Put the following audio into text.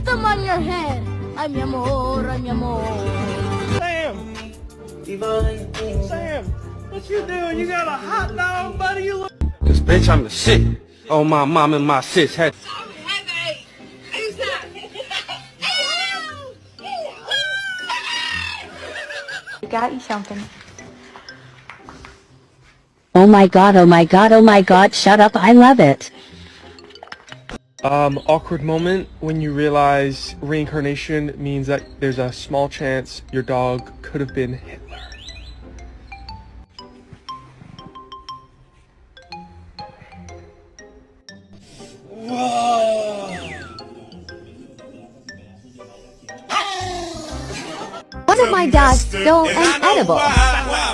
Put them on your head. Ay, mi amor, ay, mi amor. Sam! Sam! What you doing? You got a hot dog, buddy? You look... Cause bitch, I'm the shit. Oh, my mom and my sis had... I got you something. Oh my god, oh my god, oh my god, shut up, I love it. Awkward moment when you realize reincarnation means that there's a small chance your dog could have been Hitler. One of my dogs stole an edible.